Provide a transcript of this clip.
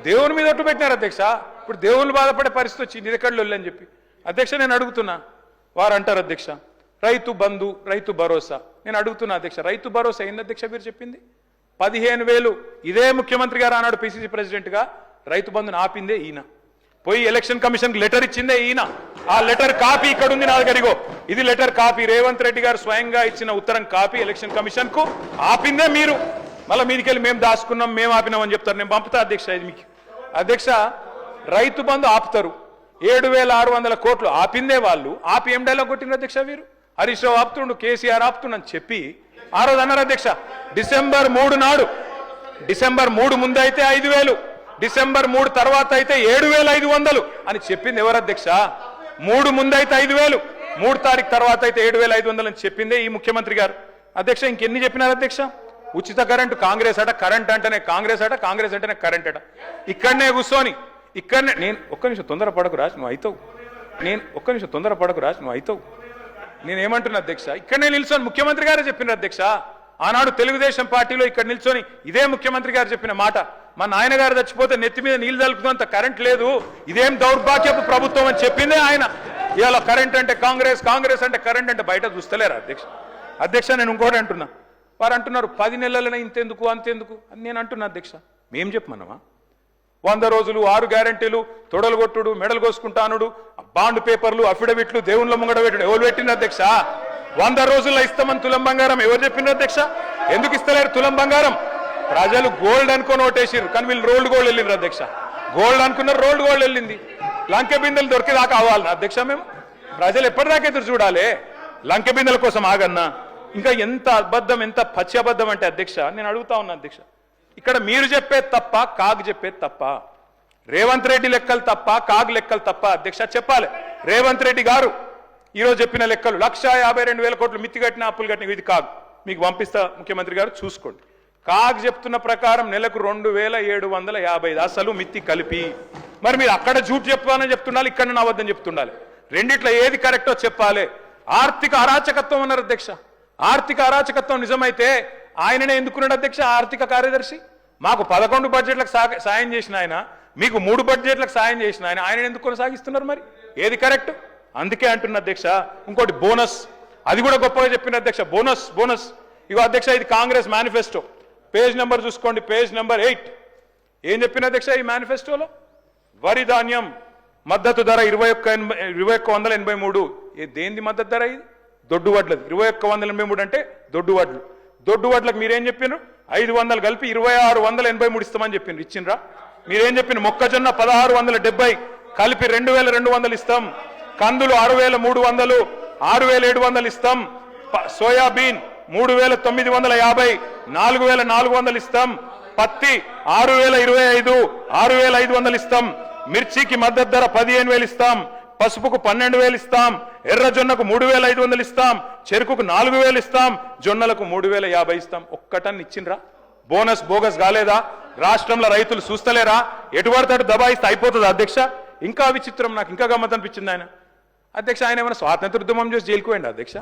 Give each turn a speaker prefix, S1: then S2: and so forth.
S1: దేవుని మీద ఒట్టు పెట్టినారు అధ్యక్ష. ఇప్పుడు దేవుళ్ళు బాధపడే పరిస్థితి వచ్చింది నిరకళ్ళు అని చెప్పి అధ్యక్ష నేను అడుగుతున్నా. వారు అంటారు అధ్యక్ష రైతు బంధు రైతు భరోసా. నేను అడుగుతున్నా అధ్యక్ష రైతు భరోసా ఏంది అధ్యక్ష మీరు చెప్పింది? 15,000 ఇదే ముఖ్యమంత్రి గారు ఆనాడు పిసిసి ప్రెసిడెంట్గా రైతు బంధుని ఆపిందే ఈయన. పోయి ఎలక్షన్ కమిషన్కి లెటర్ ఇచ్చిందే ఈయన. ఆ లెటర్ కాపీ ఇక్కడ ఉంది నా దగ్గర. ఇది లెటర్ కాపీ, రేవంత్ రెడ్డి గారు స్వయంగా ఇచ్చిన ఉత్తరం కాపీ ఎలక్షన్ కమిషన్ కు. ఆపిందే మీరు. మళ్ళీ మీదికెళ్ళి మేము దాచుకున్నాం మేము ఆపినామని చెప్తారు. నేను పంపుతా అధ్యక్ష ఇది మీకు. అధ్యక్ష రైతు బంధు ఆపుతారు, 7,600 కోట్లు ఆపిందే వాళ్ళు. ఆపి ఏం డైలాగ్ కొట్టిండ్రు అధ్యక్ష వీరు? హరీష్ రావు ఆపుతుండు, కేసీఆర్ ఆపుతుండని చెప్పి ఆ రోజు అన్నారు అధ్యక్ష. డిసెంబర్ 3 నాడు, డిసెంబర్ 3 ముందు అయితే 5,000, డిసెంబర్ 3 తర్వాత అయితే 7,500 అని చెప్పింది ఎవరు అధ్యక్ష? 3 ముందు అయితే 5,000, 3 తారీఖు తర్వాత అయితే 7,500 అని చెప్పిందే ఈ ముఖ్యమంత్రి గారు. అధ్యక్ష ఇంకెన్ని చెప్పినారు అధ్యక్ష? ఉచిత కరెంటు కాంగ్రెస్ అట, కరెంట్ అంటేనే కాంగ్రెస్ అట, కాంగ్రెస్ అంటేనే కరెంట్ అట. ఇక్కడనే కూర్చొని ఇక్కడనే నేను ఒక్క నిమిషం తొందరపడకు రాజు నువ్వు అవుతావు. నేను ఒక్క నిమిషం తొందరపడకు రాజు నువ్వు అవుతావు. నేనేమంటున్నా అధ్యక్ష, ఇక్కడనే నిల్చొని ముఖ్యమంత్రి గారే చెప్పినారు అధ్యక్ష. ఆనాడు తెలుగుదేశం పార్టీలో ఇక్కడ నిల్చొని ఇదే ముఖ్యమంత్రి గారు చెప్పిన మాట. మా నాయన గారు చచ్చిపోతే నెత్తి మీద నీళ్లు తలుపుతున్నంత కరెంట్ లేదు, ఇదేం దౌర్భాగ్యపు ప్రభుత్వం అని చెప్పిందే ఆయన. ఇవాళ కరెంట్ అంటే కాంగ్రెస్, కాంగ్రెస్ అంటే కరెంట్ అంటే బయట చూస్తలేరా అధ్యక్ష? అధ్యక్ష నేను ఇంకోటి అంటున్నా. వారు అంటున్నారు 10 నెలలనే ఇంతెందుకు అంతెందుకు అని నేను అంటున్నా అధ్యక్ష. మేం చెప్పమన్నామా? 100 రోజులు, 6 గ్యారంటీలు, తొడలు కొట్టుడు, మెడలు కోసుకుంటానుడు, బాండ్ పేపర్లు, అఫిడవిట్లు, దేవుళ్ళ ముంగడ పెట్టుడు ఎవరు పెట్టిన అధ్యక్ష? 100 రోజుల్లో ఇస్తామని తులం బంగారం ఎవరు చెప్పిండ్రు అధ్యక్ష? ఎందుకు ఇస్తలేరు తులం బంగారం? ప్రజలు గోల్డ్ అనుకొని ఓటేసిరు, కానీ వీళ్ళు రోల్డ్ గోల్డ్ వెళ్ళిండ్రు అధ్యక్ష. గోల్డ్ అనుకున్నారు, రోల్డ్ గోల్డ్ వెళ్ళింది. లంకె బిందెలు దొరికేదాకా అవ్వాలన్నా అధ్యక్ష మేము? ప్రజలు ఎప్పటిదాకా ఎదురు చూడాలి? లంకె బిందెల కోసం ఆగన్నా? ఇంకా ఎంత అబద్ధం, ఎంత పచ్చి అబద్ధం అంటే అధ్యక్ష నేను అడుగుతా ఉన్నా అధ్యక్ష. ఇక్కడ మీరు చెప్పేది తప్ప, కాగ్ చెప్పేది తప్ప? రేవంత్ రెడ్డి లెక్కలు తప్ప, కాగ్ లెక్కలు తప్ప అధ్యక్ష? చెప్పాలి. రేవంత్ రెడ్డి గారు ఈరోజు చెప్పిన లెక్కలు 1,52,000 కోట్లు మిత్తి కట్టిన, అప్పులు కట్టిన, ఇది కాగ్. మీకు పంపిస్తా ముఖ్యమంత్రి గారు చూసుకోండి. కాగ్ చెప్తున్న ప్రకారం నెలకు 2,750 అసలు మిత్తి కలిపి. మరి మీరు అక్కడ జూట్ చెప్పాలని చెప్తుండాలి, ఇక్కడ నవ్వద్దని చెప్తుండాలి. రెండిట్లో ఏది కరెక్టో చెప్పాలి. ఆర్థిక అరాచకత్వం అన్నారు అధ్యక్ష. ఆర్థిక అరాచకత్వం నిజమైతే ఆయననే ఎందుకున్నాడు అధ్యక్ష ఆర్థిక కార్యదర్శి? మాకు 11 బడ్జెట్లకు సాయం చేసిన ఆయన, మీకు 3 బడ్జెట్లకు సాయం చేసిన ఆయన, ఆయన ఎందుకు కొనసాగిస్తున్నారు? మరి ఏది కరెక్ట్? అందుకే అంటున్న అధ్యక్ష. ఇంకోటి బోనస్, అది కూడా గొప్పగా చెప్పిన అధ్యక్ష. బోనస్ బోనస్ ఇగో అధ్యక్ష, ఇది కాంగ్రెస్ మేనిఫెస్టో. పేజ్ నెంబర్ చూసుకోండి, పేజ్ నెంబర్ 8. ఏం చెప్పిన అధ్యక్ష ఈ మేనిఫెస్టోలో? వరి ధాన్యం మద్దతు ధర 21,183. దేనిది మద్దతు ధర? ఇది దొడ్డు వడ్లది. 21,183 అంటే దొడ్డు వడ్లు. దొడ్డు వడ్లకు మీరేం చెప్పినారు? 500 కలిపి 2,683 ఇస్తామని చెప్పిండ్రు. ఇచ్చిండ్రా? మీరేం చెప్పిన? మొక్కజొన్న 1,670 కలిపి 2,200 ఇస్తాం. కందులు 6,300, 6,700 ఇస్తాం. సోయాబీన్ 3,950, 4,400 ఇస్తాం. పత్తి 6,025, 6,500 ఇస్తాం. మిర్చికి మద్దతు ధర 15,000 ఇస్తాం. పసుపుకు 12,000 ఇస్తాం. ఎర్రజొన్నకు 3,500 ఇస్తాం. చెరుకుకు 4,000 ఇస్తాం. జొన్నలకు 3,050 ఇస్తాం. ఒక్కటన్ని ఇచ్చిండ్రా? బోనస్ బోగస్ కాలేదా? రాష్ట్రంలో రైతులు చూస్తలేరా? ఎటువడతాడు దబాయిస్తే అయిపోతుంది అధ్యక్ష. ఇంకా విచిత్రం, నాకు ఇంకా గమ్మత్ అనిపించింది ఆయన అధ్యక్ష. ఆయన ఏమైనా స్వాతంత్ర ఉద్యమం చేసి జైలుకు పోయిండు అధ్యక్ష?